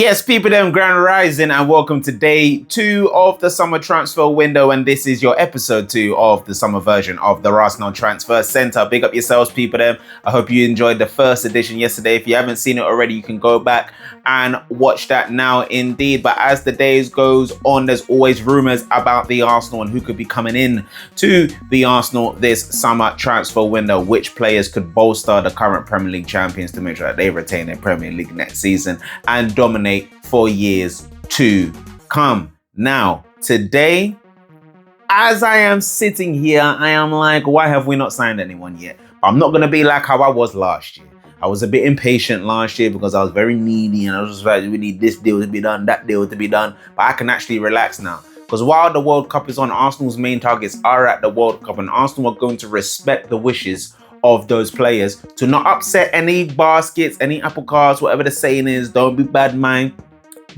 Yes, people, them Grand Rising, and welcome to day 2 of the summer transfer window. And this is your episode 2 of the summer version of the Rasenal Transfer Center. Big up yourselves, people, them. I hope you enjoyed the first edition yesterday. If you haven't seen it already, you can go back and watch that now, indeed. But as the days goes on, there's always rumors about the Arsenal and who could be coming in to the Arsenal this summer transfer window. Which players could bolster the current Premier League champions to make sure that they retain their Premier League next season and dominate for years to come. Now, today, as I am sitting here, I am like, why have we not signed anyone yet? I'm not going to be like how I was last year. I was a bit impatient last year because I was very needy and I was just like, we need this deal to be done, that deal to be done. But I can actually relax now. Because while the World Cup is on, Arsenal's main targets are at the World Cup, and Arsenal are going to respect the wishes of those players to not upset any baskets, any apple carts, whatever the saying is. Don't be bad mind,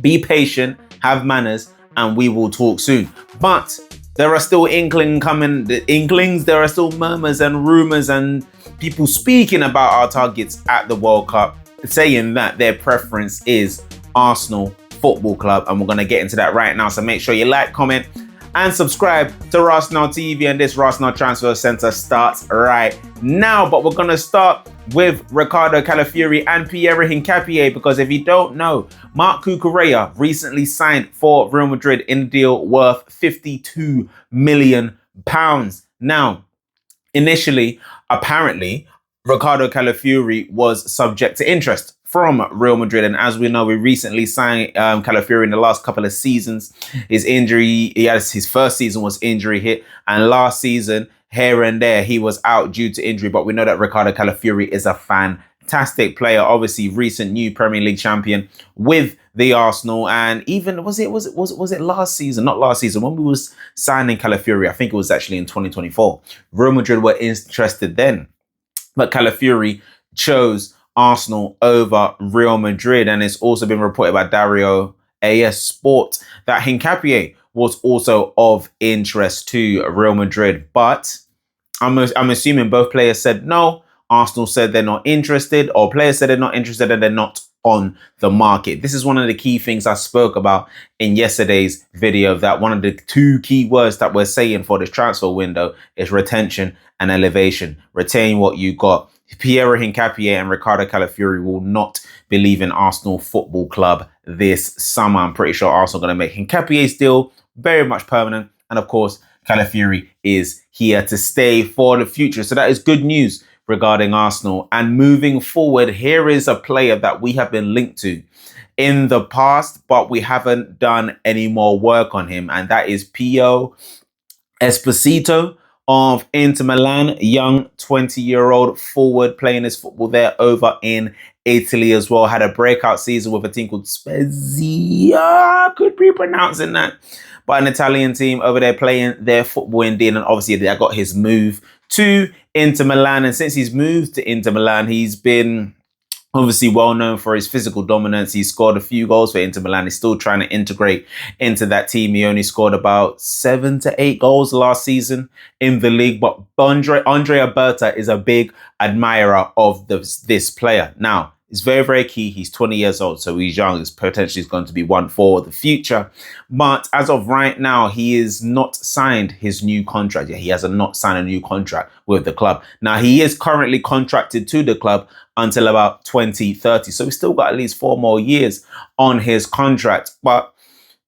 be patient, have manners, and we will talk soon. But there are still inklings, there are still murmurs and rumors and people speaking about our targets at the World Cup, saying that their preference is Arsenal Football Club, and we're going to get into that right now. So make sure you like, comment, and subscribe to Rasenal TV, and this Rasenal Transfer Center starts right now. But we're going to start with Ricardo Calafiori and Pierre Hincapié, because if you don't know, Marc Cucurella recently signed for Real Madrid in a deal worth £52 million. Now, initially, apparently, Ricardo Calafiori was subject to interest from Real Madrid, and as we know, we recently signed Calafiori in the last couple of seasons. His first season was injury hit, and last season, here and there, he was out due to injury. But we know that Ricardo Calafiori is a fantastic player. Obviously, recent new Premier League champion with the Arsenal, and even was it last season? Not last season, when we was signing Calafiori. I think it was actually in 2024. Real Madrid were interested then, but Calafiori chose Arsenal over Real Madrid, and it's also been reported by Dario AS Sport that Hincapié was also of interest to Real Madrid. But I'm assuming both players said no. Arsenal said they're not interested, or players said they're not interested and they're not on the market. This is one of the key things I spoke about in yesterday's video, that one of the 2 key words that we're saying for this transfer window is retention and elevation. Retain what you got. Pierre Hincapié and Ricardo Calafiori will not be leaving Arsenal Football Club this summer. I'm pretty sure Arsenal are going to make Hincapié's deal very much permanent. And of course, Calafiori is here to stay for the future. So that is good news regarding Arsenal. And moving forward, here is a player that we have been linked to in the past, but we haven't done any more work on him. And that is Pio Esposito of Inter Milan, young 20-year-old forward playing his football there over in Italy as well. Had a breakout season with a team called Spezia. Could be pronouncing that. But an Italian team over there playing their football indeed. And obviously they got his move to Inter Milan. And since he's moved to Inter Milan, he's been obviously well known for his physical dominance. He scored a few goals for Inter Milan. He's still trying to integrate into that team. He only scored about 7 to 8 goals last season in the league. But Andrea Berta is a big admirer of this player. Now, it's very, very key. He's 20 years old, so he's young. He's potentially going to be one for the future. But as of right now, he is not signed his new contract. Yeah, he has not signed a new contract with the club. Now, he is currently contracted to the club until about 2030. So he's still got at least 4 more years on his contract. But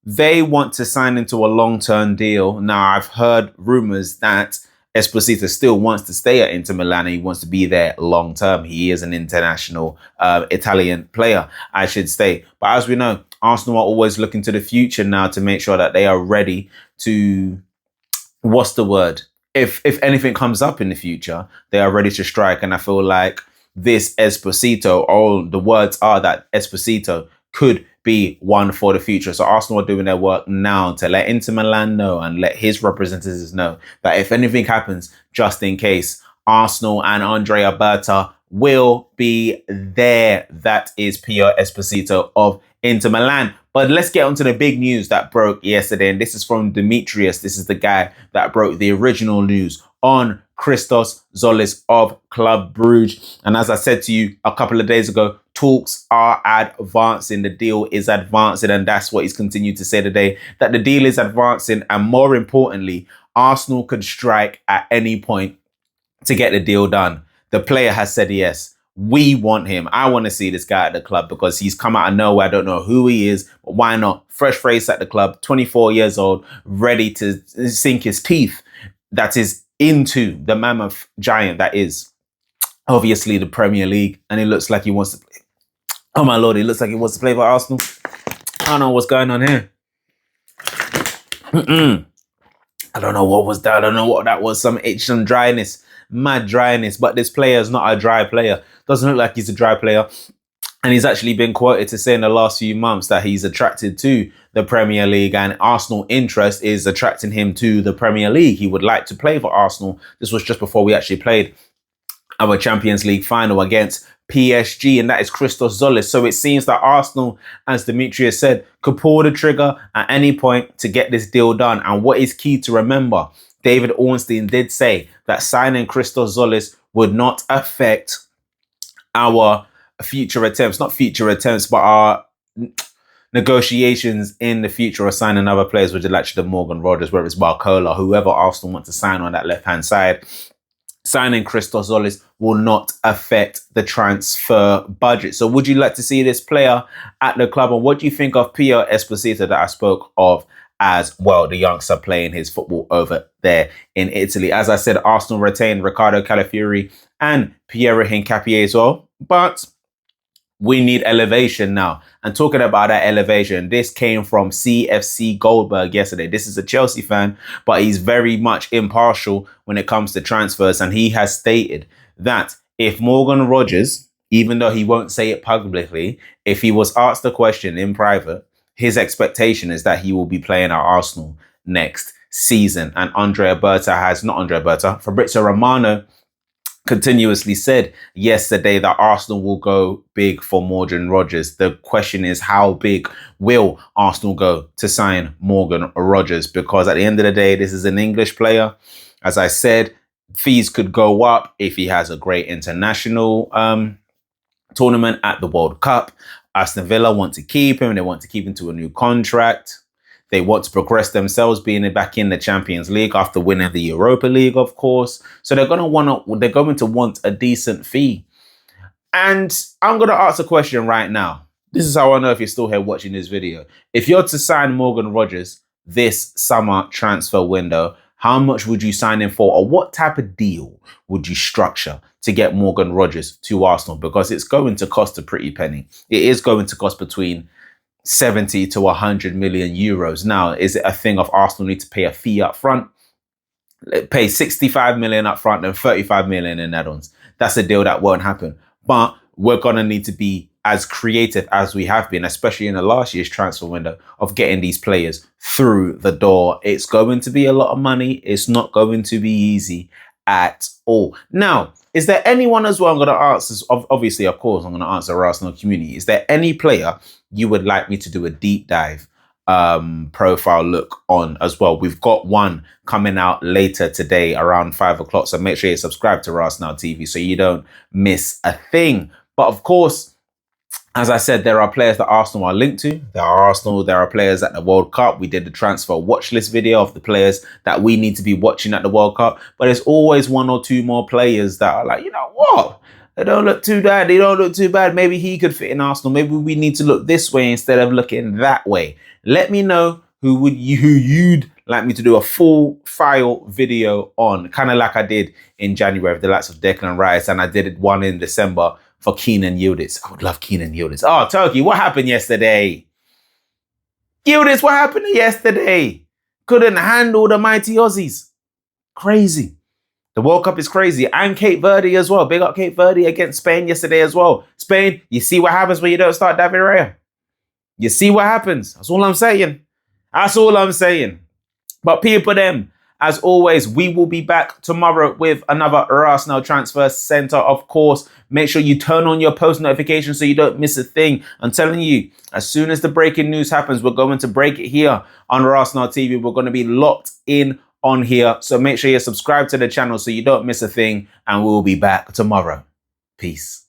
they want to sign into a long-term deal. Now, I've heard rumors that Esposito still wants to stay at Inter Milan and he wants to be there long term. He is an international Italian player, I should say. But as we know, Arsenal are always looking to the future now to make sure that they are ready to, If anything comes up in the future, they are ready to strike. And I feel like this Esposito, all the words are that Esposito could be one for the future. So Arsenal are doing their work now to let Inter Milan know and let his representatives know that if anything happens, just in case, Arsenal and Andrea Berta will be there. That is Pio Esposito of Inter Milan. But let's get on to the big news that broke yesterday. And this is from Demetrius. This is the guy that broke the original news on Christos Tzolis of Club Brugge. And as I said to you a couple of days ago, talks are advancing. The deal is advancing, and that's what he's continued to say today, that the deal is advancing, and more importantly, Arsenal could strike at any point to get the deal done. The player has said yes. We want him. I want to see this guy at the club because he's come out of nowhere. I don't know who he is, but why not? Fresh face at the club, 24 years old, ready to sink his teeth. That is into the mammoth giant that is obviously the Premier League. And it looks like he wants to play. Oh my Lord, it looks like he wants to play for Arsenal. I don't know what's going on here. I don't know what was that. I don't know what that was. Some itch, some dryness, mad dryness. But this player is not a dry player. Doesn't look like he's a dry player. And he's actually been quoted to say in the last few months that he's attracted to the Premier League, and Arsenal interest is attracting him to the Premier League. He would like to play for Arsenal. This was just before we actually played our Champions League final against PSG, and that is Christos Tzolis. So it seems that Arsenal, as Demetrius said, could pull the trigger at any point to get this deal done. And what is key to remember, David Ornstein did say that signing Christos Tzolis would not affect our future attempts, not future attempts, but our negotiations in the future of signing other players, which is actually the Morgan Rogers, whether it's Barcola, whoever Arsenal want to sign on that left-hand side. Signing Christos Tzolis will not affect the transfer budget. So would you like to see this player at the club? And what do you think of Pio Esposito that I spoke of as well, the youngster playing his football over there in Italy? As I said, Arsenal retained Riccardo Calafiori and Piero Hincapié as well. But we need elevation now. And talking about that elevation, this came from CFC Goldberg yesterday. This is a Chelsea fan, but he's very much impartial when it comes to transfers. And he has stated that if Morgan Rogers, even though he won't say it publicly, if he was asked the question in private, his expectation is that he will be playing at Arsenal next season. And Fabrizio Romano continuously said yesterday that Arsenal will go big for Morgan Rogers. The question is, how big will Arsenal go to sign Morgan Rogers? Because at the end of the day, this is an English player. As I said, fees could go up if he has a great international tournament at the World Cup. Aston Villa want to keep him. They want to keep him to a new contract. They want to progress themselves, being back in the Champions League after winning the Europa League, of course. So they're going to want a decent fee. And I'm going to ask a question right now. This is how I know if you're still here watching this video. If you're to sign Morgan Rogers this summer transfer window, how much would you sign him for? Or what type of deal would you structure to get Morgan Rogers to Arsenal? Because it's going to cost a pretty penny. It is going to cost between 70 to 100 million euros. Now, is it a thing of Arsenal need to pay a fee up front? Pay 65 million up front and 35 million in add-ons. That's a deal that won't happen. But we're going to need to be as creative as we have been, especially in the last year's transfer window, of getting these players through the door. It's going to be a lot of money. It's not going to be easy at all. Now, is there anyone as well? I'm going to answer, obviously, of course, I'm going to answer our Arsenal community. Is there any player you would like me to do a deep dive profile look on as well? We've got one coming out later today around 5 o'clock. So make sure you subscribe to Rasenal TV so you don't miss a thing. But of course, as I said, there are players that Arsenal are linked to. There are players at the World Cup. We did the transfer watch list video of the players that we need to be watching at the World Cup. But there's always one or two more players that are like, you know what? They don't look too bad. They don't look too bad. Maybe he could fit in Arsenal. Maybe we need to look this way instead of looking that way. Let me know who you'd like me to do a full file video on, kind of like I did in January with the likes of Declan Rice, and I did one in December for Kenan Yildiz. I would love Kenan Yildiz. Oh, Turkey, what happened yesterday? Yildiz, what happened yesterday? Couldn't handle the mighty Aussies. Crazy. The World Cup is crazy. And Cape Verde as well. Big up Cape Verde against Spain yesterday as well. Spain, you see what happens when you don't start David Raya. You see what happens. That's all I'm saying. That's all I'm saying. But people them, as always, we will be back tomorrow with another Rasenal Transfer Center. Of course, make sure you turn on your post notifications so you don't miss a thing. I'm telling you, as soon as the breaking news happens, we're going to break it here on Rasenal TV. We're going to be locked in on here. So make sure you subscribe to the channel so you don't miss a thing. And we'll be back tomorrow. Peace.